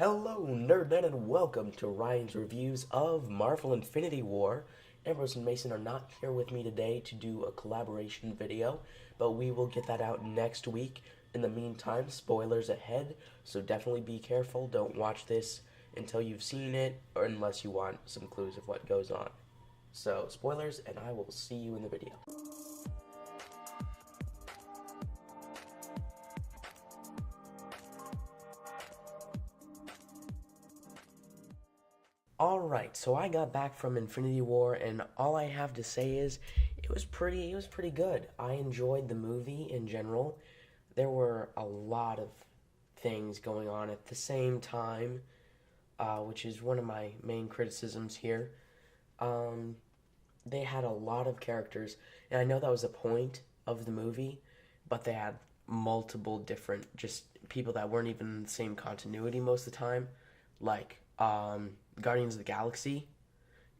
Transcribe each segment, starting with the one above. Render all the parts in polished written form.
Hello, Nerdnet, and welcome to Ryan's reviews of Marvel Infinity War. Ambrose and Mason are not here with me today to do a collaboration video, but we will get that out next week. In the meantime, spoilers ahead, so definitely be careful. Don't watch this until you've seen it, or unless you want some clues of what goes on. So, spoilers, and I will see you in the video. Alright, so I got back from Infinity War, and all I have to say is it was pretty good. I enjoyed the movie in general. There were a lot of things going on at the same time, which is one of my main criticisms here. They had a lot of characters, and I know that was the point of the movie, but they had multiple different just people that weren't even in the same continuity most of the time, like Guardians of the Galaxy.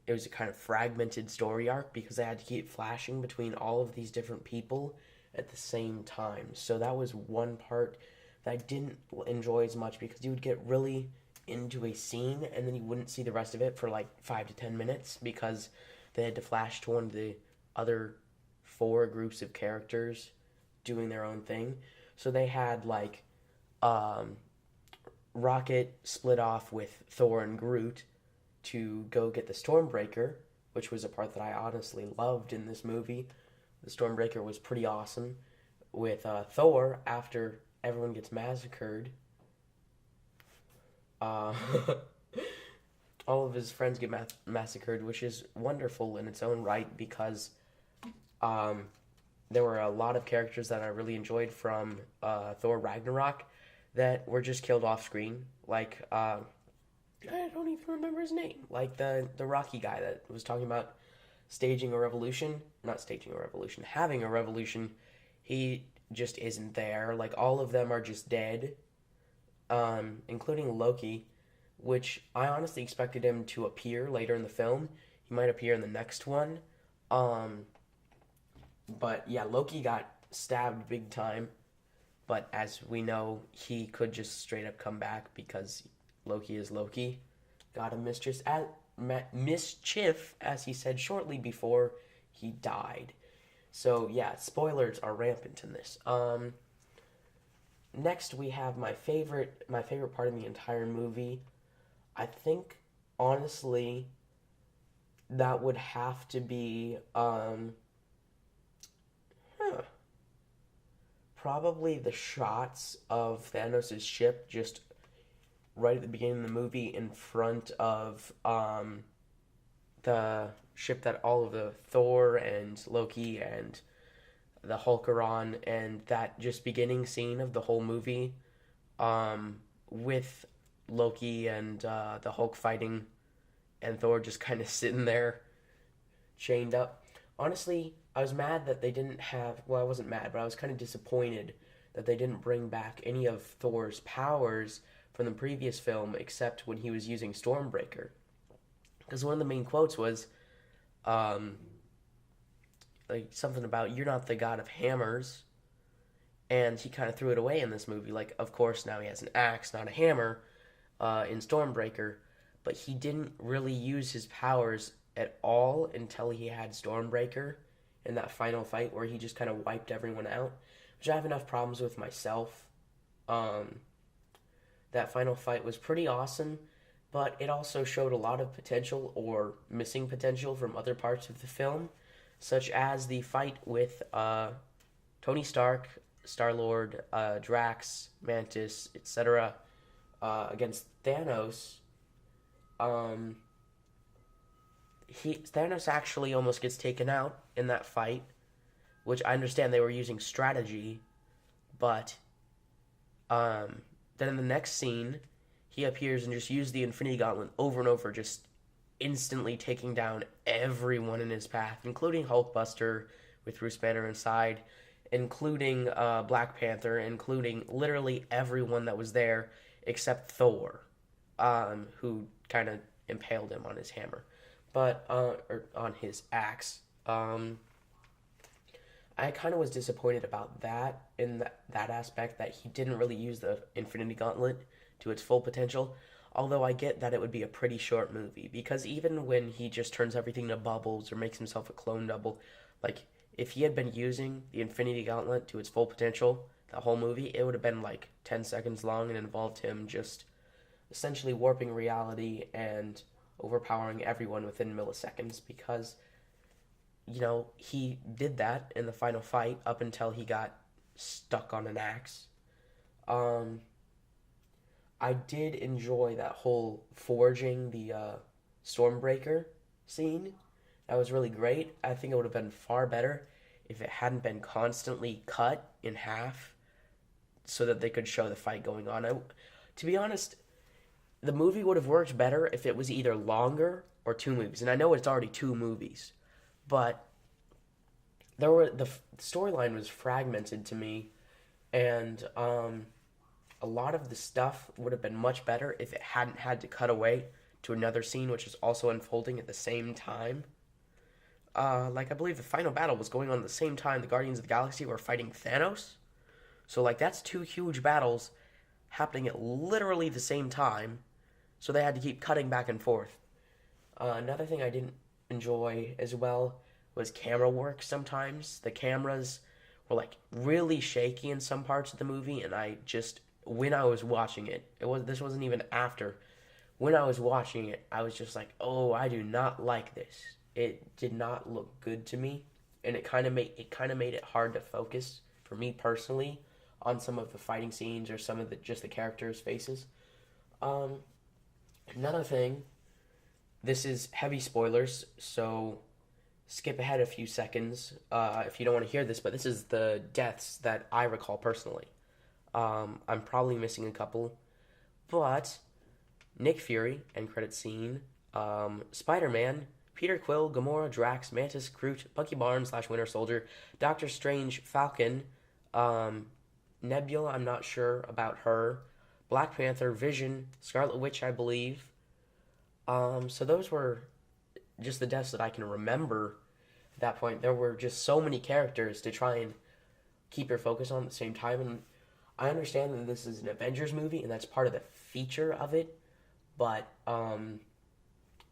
It was a kind of fragmented story arc because they had to keep flashing between all of these different people at the same time. So that was one part that I didn't enjoy as much because you would get really into a scene and then you wouldn't see the rest of it for like 5 to 10 minutes because they had to flash to one of the other 4 groups of characters doing their own thing. So they had like Rocket split off with Thor and Groot to go get the Stormbreaker, which was a part that I honestly loved in this movie. The Stormbreaker was pretty awesome. With Thor, after everyone gets massacred, all of his friends get massacred, which is wonderful in its own right because there were a lot of characters that I really enjoyed from Thor Ragnarok that were just killed off screen. Like, I don't even remember his name. Like the Rocky guy that was talking about staging a revolution. Not staging a revolution, having a revolution. He just isn't there. Like, all of them are just dead, including Loki, which I honestly expected him to appear later in the film. He might appear in the next one. But yeah, Loki got stabbed big time. But as we know, he could just straight up come back because Loki is Loki. God of mischief, as he said shortly before he died. So yeah, spoilers are rampant in this. Next we have my favorite part of the entire movie. I think honestly that would have to be probably the shots of Thanos' ship just right at the beginning of the movie in front of the ship that all of the Thor and Loki and the Hulk are on, and that just beginning scene of the whole movie with Loki and the Hulk fighting and Thor just kind of sitting there chained up. Honestly, I was mad that they didn't have, well, I wasn't mad, but I was kind of disappointed that they didn't bring back any of Thor's powers from the previous film except when he was using Stormbreaker. Because one of the main quotes was, like, something about, "You're not the god of hammers," and he kind of threw it away in this movie. Like, of course, now he has an axe, not a hammer, in Stormbreaker, but he didn't really use his powers at all until he had Stormbreaker in that final fight where he just kind of wiped everyone out, which I have enough problems with myself. That final fight was pretty awesome, but it also showed a lot of potential or missing potential from other parts of the film, such as the fight with Tony Stark, Star-Lord, Drax, Mantis, etc. Against Thanos. Thanos actually almost gets taken out in that fight, which I understand they were using strategy, but then in the next scene, he appears and just uses the Infinity Gauntlet over and over, just instantly taking down everyone in his path, including Hulkbuster with Bruce Banner inside, including Black Panther, including literally everyone that was there except Thor, who kind of impaled him on his hammer. But or on his axe. I I kind of was disappointed about that in that aspect, that he didn't really use the Infinity Gauntlet to its full potential. Although I get that it would be a pretty short movie, because even when he just turns everything to bubbles or makes himself a clone double, like if he had been using the Infinity Gauntlet to its full potential, the whole movie, it would have been like 10 seconds long and involved him just essentially warping reality and overpowering everyone within milliseconds, because he did that in the final fight up until he got stuck on an axe. Um, I did enjoy that whole forging the Stormbreaker scene. That was really great. I think it would have been far better if it hadn't been constantly cut in half so that they could show the fight going on. To be honest, the movie would have worked better if it was either longer or two movies. And I know it's already two movies, but the storyline was fragmented to me, and a lot of the stuff would have been much better if it hadn't had to cut away to another scene which is also unfolding at the same time. Like, I believe the final battle was going on at the same time the Guardians of the Galaxy were fighting Thanos. So, like, that's two huge battles happening at literally the same time. So they had to keep cutting back and forth. Another thing I didn't enjoy as well was camera work sometimes. The cameras were, like, really shaky in some parts of the movie, and when I was watching it, this wasn't even after. When I was watching it, I was just like, oh, I do not like this. It did not look good to me, and it kind of made it hard to focus for me personally on some of the fighting scenes or some of the characters' faces. Another thing, this is heavy spoilers, so skip ahead a few seconds if you don't want to hear this, but this is the deaths that I recall personally. I'm probably missing a couple, but Nick Fury, end credit scene, Spider-Man, Peter Quill, Gamora, Drax, Mantis, Groot, Bucky Barnes / Winter Soldier, Doctor Strange, Falcon, Nebula, I'm not sure about her, Black Panther, Vision, Scarlet Witch, I believe. So those were just the deaths that I can remember at that point. There were just so many characters to try and keep your focus on at the same time, and I understand that this is an Avengers movie, and that's part of the feature of it, but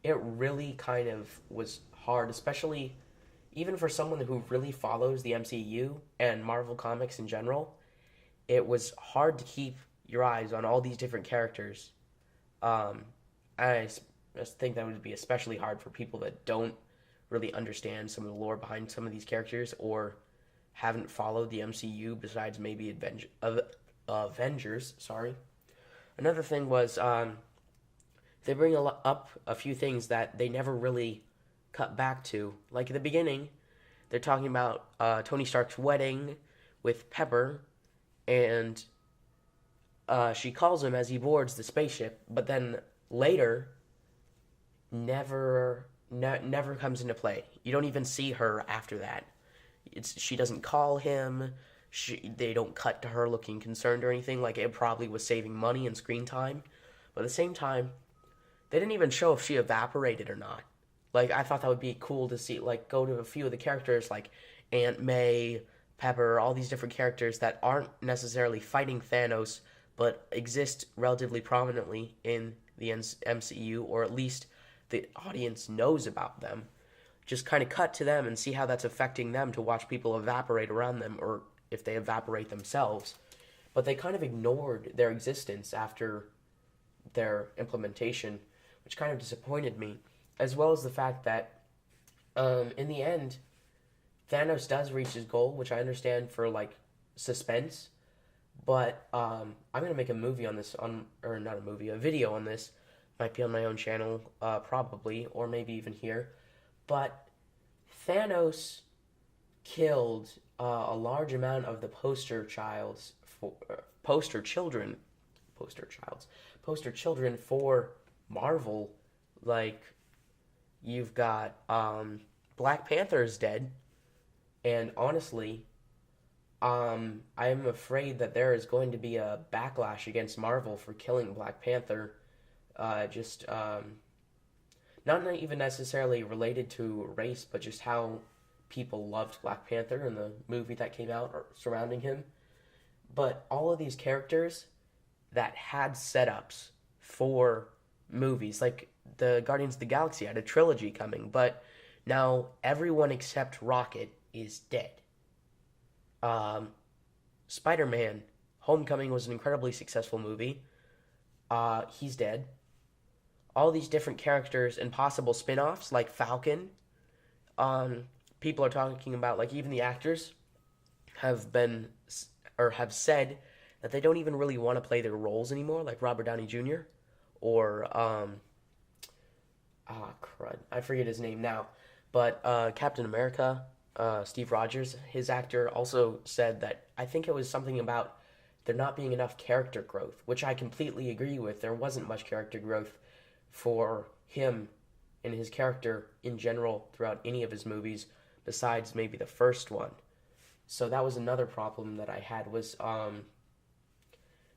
it really kind of was hard, especially even for someone who really follows the MCU and Marvel Comics in general. It was hard to keep your eyes on all these different characters. I just think that would be especially hard for people that don't really understand some of the lore behind some of these characters or haven't followed the MCU besides maybe Avengers. Sorry. Another thing was they bring up a few things that they never really cut back to. Like at the beginning, they're talking about Tony Stark's wedding with Pepper, and she calls him as he boards the spaceship, but then later never comes into play. You don't even see her after that. She doesn't call him. They don't cut to her looking concerned or anything. Like, it probably was saving money and screen time. But at the same time, they didn't even show if she evaporated or not. Like, I thought that would be cool to see, like, go to a few of the characters, like Aunt May, Pepper, all these different characters that aren't necessarily fighting Thanos, but exist relatively prominently in the MCU, or at least the audience knows about them. Just kind of cut to them and see how that's affecting them to watch people evaporate around them, or if they evaporate themselves. But they kind of ignored their existence after their implementation, which kind of disappointed me, as well as the fact that in the end, Thanos does reach his goal, which I understand for, like, suspense, but I'm going to make a movie on this, a video on this, might be on my own channel, probably, or maybe even here, but Thanos killed a large amount of the poster children for Marvel. Like, you've got Black Panther's dead, and honestly, I am afraid that there is going to be a backlash against Marvel for killing Black Panther. Not even necessarily related to race, but just how people loved Black Panther and the movie that came out surrounding him. But all of these characters that had setups for movies, like the Guardians of the Galaxy had a trilogy coming, but now everyone except Rocket is dead. Spider-Man Homecoming was an incredibly successful movie. He's dead. All these different characters and possible spin-offs like Falcon. People are talking about, like, even the actors have been or have said that they don't even really want to play their roles anymore, like Robert Downey Jr. or crud, I forget his name now, but Captain America, Steve Rogers, his actor, also said that I think it was something about there not being enough character growth, which I completely agree with. There wasn't much character growth for him and his character in general throughout any of his movies besides maybe the first one. So that was another problem that I had was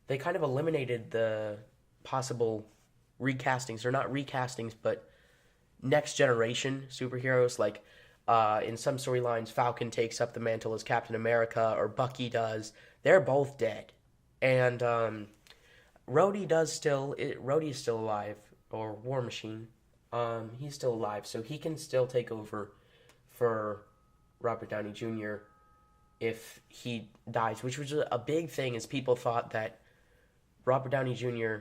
they kind of eliminated the possible recastings, or not recastings, but next generation superheroes. Like in some storylines, Falcon takes up the mantle as Captain America, or Bucky does. They're both dead, and Rhodey is still alive, or War Machine. He's still alive, so he can still take over for Robert Downey Jr. if he dies, which was a big thing, as people thought that Robert Downey Jr.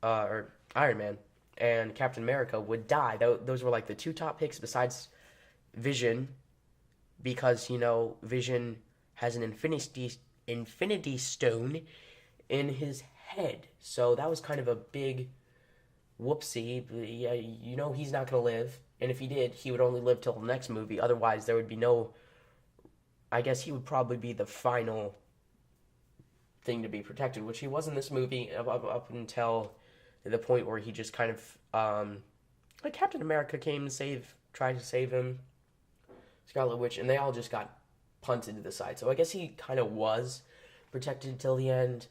Or Iron Man and Captain America would die. Those were like the two top picks besides Vision, because, Vision has an Infinity Stone in his head. So that was kind of a big whoopsie. Yeah, he's not going to live. And if he did, he would only live till the next movie. Otherwise, there would be no... I guess he would probably be the final thing to be protected, which he was in this movie up until the point where he just kind of... like Captain America came and tried to save him. Scarlet Witch, and they all just got punted to the side. So I guess he kind of was protected till the end.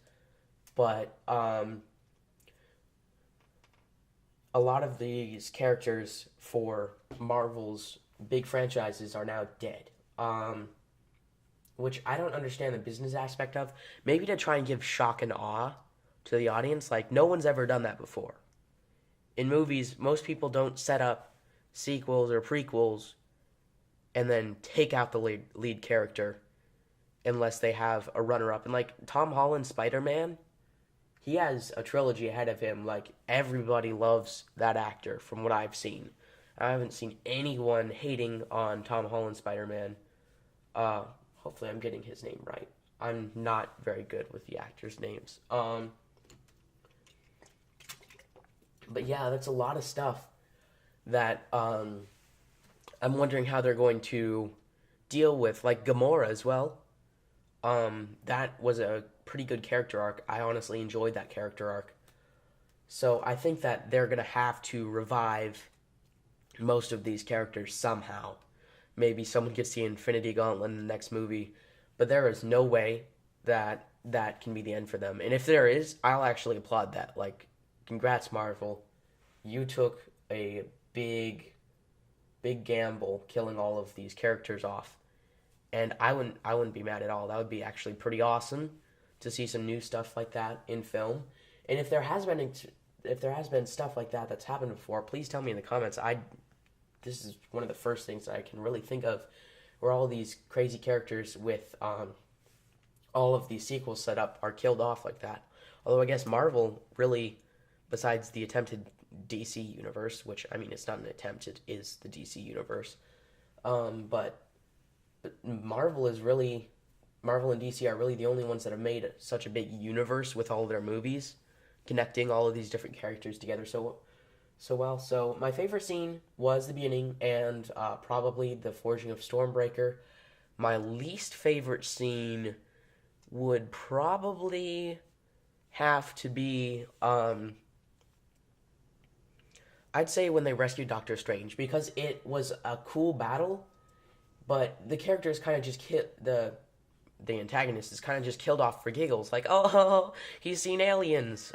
But a lot of these characters for Marvel's big franchises are now dead. Which I don't understand the business aspect of. Maybe to try and give shock and awe to the audience. Like, no one's ever done that before. In movies, most people don't set up sequels or prequels and then take out the lead character unless they have a runner-up. And, like, Tom Holland's Spider-Man, he has a trilogy ahead of him. Like, everybody loves that actor from what I've seen. I haven't seen anyone hating on Tom Holland's Spider-Man. Hopefully I'm getting his name right. I'm not very good with the actors' names. But yeah, that's a lot of stuff that I'm wondering how they're going to deal with, like Gamora as well. That was a pretty good character arc. I honestly enjoyed that character arc. So I think that they're going to have to revive most of these characters somehow. Maybe someone gets the Infinity Gauntlet in the next movie, but there is no way that that can be the end for them. And if there is, I'll actually applaud that. Like, congrats, Marvel. You took a big gamble killing all of these characters off. And I wouldn't be mad at all. That would be actually pretty awesome to see some new stuff like that in film. And if there has been stuff like that that's happened before, please tell me in the comments. This is one of the first things that I can really think of, where all these crazy characters with all of these sequels set up are killed off like that. Although I guess Marvel really, besides the attempted DC universe, which, I mean, it's not an attempt, it is the DC universe. But Marvel and DC are really the only ones that have made such a big universe with all their movies, connecting all of these different characters together so well. So my favorite scene was the beginning, and probably the forging of Stormbreaker. My least favorite scene would probably have to be, I'd say when they rescued Doctor Strange, because it was a cool battle, but the characters kind of just the antagonist is kind of just killed off for giggles, like, oh, he's seen aliens.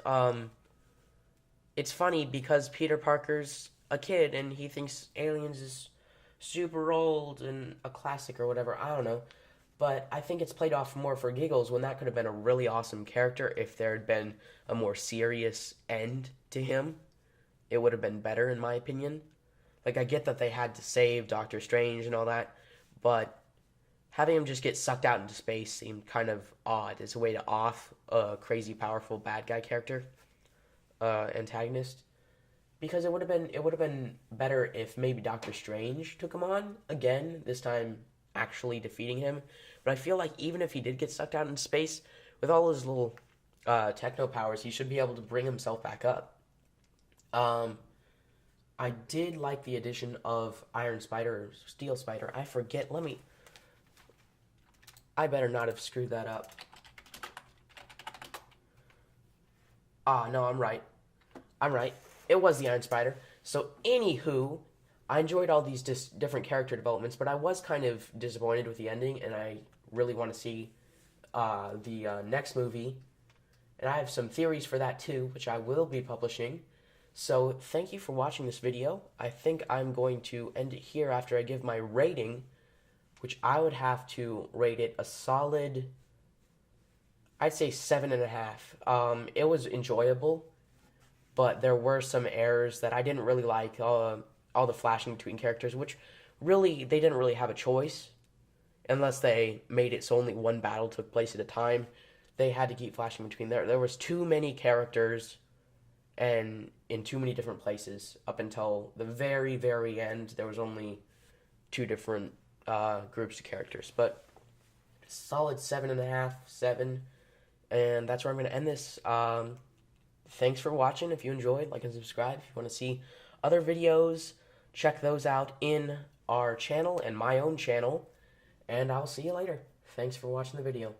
It's funny because Peter Parker's a kid and he thinks aliens is super old and a classic or whatever. I don't know. But I think it's played off more for giggles when that could have been a really awesome character if there had been a more serious end to him. It would have been better, in my opinion. Like, I get that they had to save Doctor Strange and all that, but having him just get sucked out into space seemed kind of odd as a way to off a crazy, powerful bad guy character, antagonist. Because it would have been better if maybe Doctor Strange took him on again, this time actually defeating him. But I feel like even if he did get sucked out in space, with all his little techno powers, he should be able to bring himself back up. I did like the addition of Iron Spider, or Steel Spider. I forget. I better not have screwed that up. No, I'm right. It was the Iron Spider. So, anywho, I enjoyed all these different character developments, but I was kind of disappointed with the ending, and I really want to see the next movie. And I have some theories for that too, which I will be publishing. So, thank you for watching this video. I think I'm going to end it here after I give my rating, which I would have to rate it a solid, I'd say 7.5. It was enjoyable, but there were some errors that I didn't really like. All the flashing between characters, which really, they didn't really have a choice, unless they made it so only one battle took place at a time. They had to keep flashing between there. There was too many characters, and in too many different places. Up until the very, very end, there was only 2 different groups of characters. But solid 7.5, 7. And that's where I'm going to end this. Thanks for watching. If you enjoyed, like and subscribe. If you want to see other videos, check those out in our channel and my own channel. And I'll see you later. Thanks for watching the video.